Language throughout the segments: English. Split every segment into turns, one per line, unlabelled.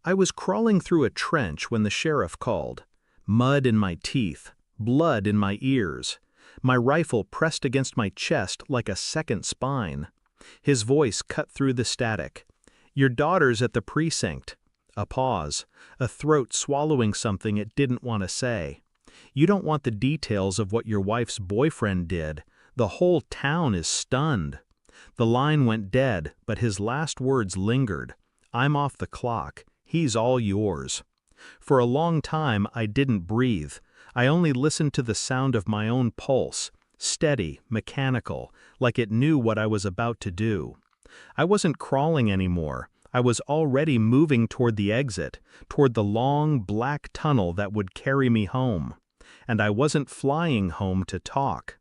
I was crawling through a trench when the sheriff called. Mud in my teeth, blood in my ears. My rifle pressed against my chest like a second spine. His voice cut through the static. "Your daughter's at the precinct." A pause, a throat swallowing something it didn't want to say. "You don't want the details of what your wife's boyfriend did. The whole town is stunned." The line went dead, but his last words lingered. "I'm off the clock. He's all yours." For a long time I didn't breathe. I only listened to the sound of my own pulse, steady, mechanical, like it knew what I was about to do. I wasn't crawling anymore. I was already moving toward the exit, toward the long, black tunnel that would carry me home. And I wasn't flying home to talk.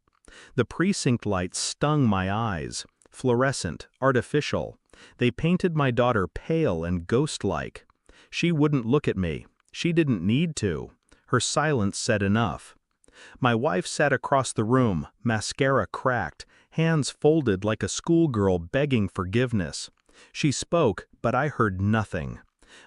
The precinct lights stung my eyes, fluorescent, artificial. They painted my daughter pale and ghost-like. She wouldn't look at me. She didn't need to. Her silence said enough. My wife sat across the room, mascara cracked, hands folded like a schoolgirl begging forgiveness. She spoke, but I heard nothing.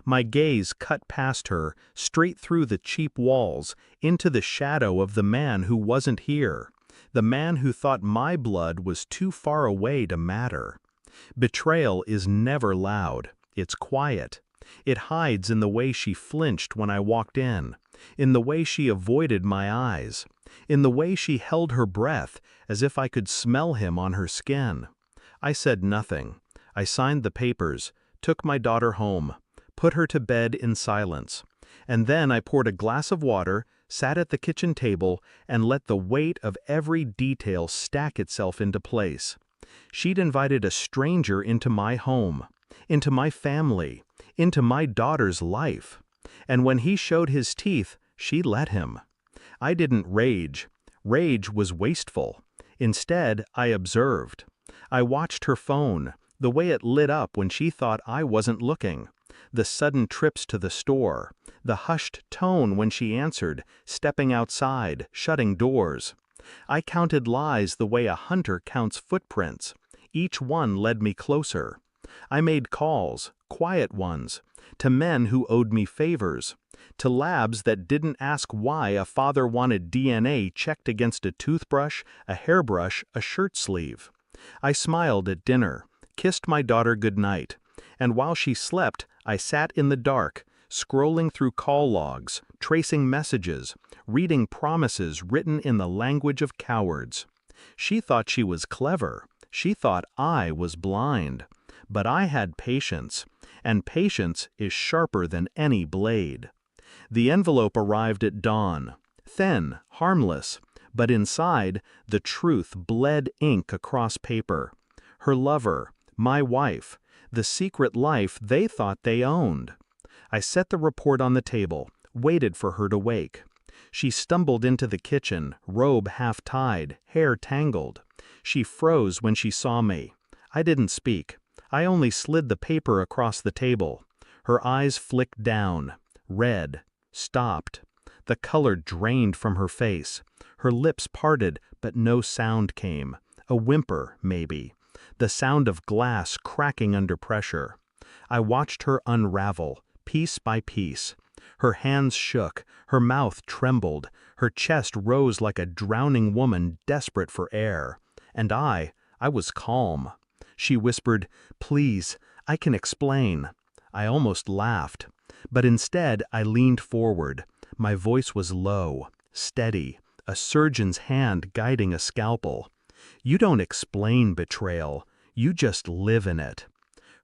My gaze cut past her, straight through the cheap walls, into the shadow of the man who wasn't here, the man who thought my blood was too far away to matter. Betrayal is never loud. It's quiet. It hides in the way she flinched when I walked in the way she avoided my eyes, in the way she held her breath as if I could smell him on her skin. I said nothing. I signed the papers, took my daughter home, put her to bed in silence, and then I poured a glass of water, sat at the kitchen table, and let the weight of every detail stack itself into place. She'd invited a stranger into my home, into my family, into my daughter's life. And when he showed his teeth, she let him. I didn't rage. Rage was wasteful. Instead, I observed. I watched her phone, the way it lit up when she thought I wasn't looking, the sudden trips to the store, the hushed tone when she answered, stepping outside, shutting doors. I counted lies the way a hunter counts footprints. Each one led me closer. I made calls, quiet ones, to men who owed me favors, to labs that didn't ask why a father wanted DNA checked against a toothbrush, a hairbrush, a shirt sleeve. I smiled at dinner, kissed my daughter goodnight, and while she slept, I sat in the dark, scrolling through call logs, tracing messages, reading promises written in the language of cowards. She thought she was clever. She thought I was blind. But I had patience, and patience is sharper than any blade. The envelope arrived at dawn, thin, harmless, but inside, the truth bled ink across paper. Her lover, my wife, the secret life they thought they owned. I set the report on the table, waited for her to wake. She stumbled into the kitchen, robe half-tied, hair tangled. She froze when she saw me. I didn't speak. I only slid the paper across the table. Her eyes flicked down, red, stopped. The color drained from her face. Her lips parted, but no sound came. A whimper, maybe. The sound of glass cracking under pressure. I watched her unravel, piece by piece. Her hands shook, her mouth trembled, her chest rose like a drowning woman desperate for air. And I was calm. She whispered, "Please, I can explain." I almost laughed. But instead I leaned forward. My voice was low, steady, a surgeon's hand guiding a scalpel. "You don't explain betrayal. You just live in it."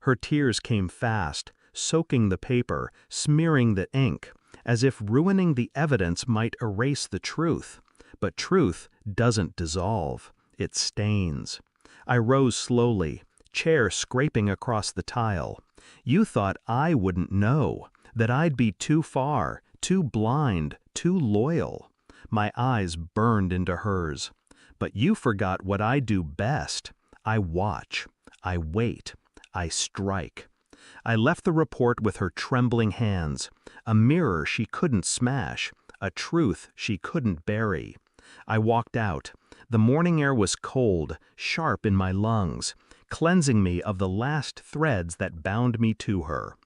Her tears came fast, soaking the paper, smearing the ink, as if ruining the evidence might erase the truth. But truth doesn't dissolve. It stains. I rose slowly, chair scraping across the tile. You thought I wouldn't know, that I'd be too far, too blind, too loyal. My eyes burned into hers. But you forgot what I do best. I watch. I wait. I strike. I left the report with her trembling hands, a mirror she couldn't smash, a truth she couldn't bury. I walked out. The morning air was cold, sharp in my lungs, cleansing me of the last threads that bound me to her.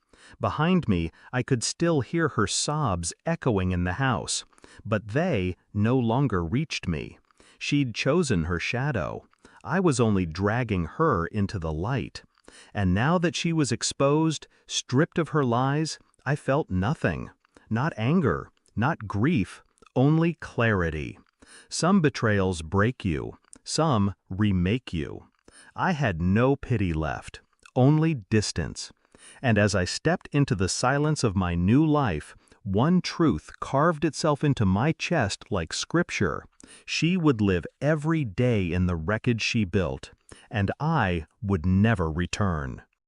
Behind me, I could still hear her sobs echoing in the house, but they no longer reached me. She'd chosen her shadow. I was only dragging her into the light. And now that she was exposed, stripped of her lies, I felt nothing. Not anger, not grief, only clarity. Some betrayals break you, some remake you. I had no pity left, only distance. And as I stepped into the silence of my new life, one truth carved itself into my chest like scripture. She would live every day in the wreckage she built, and I would never return.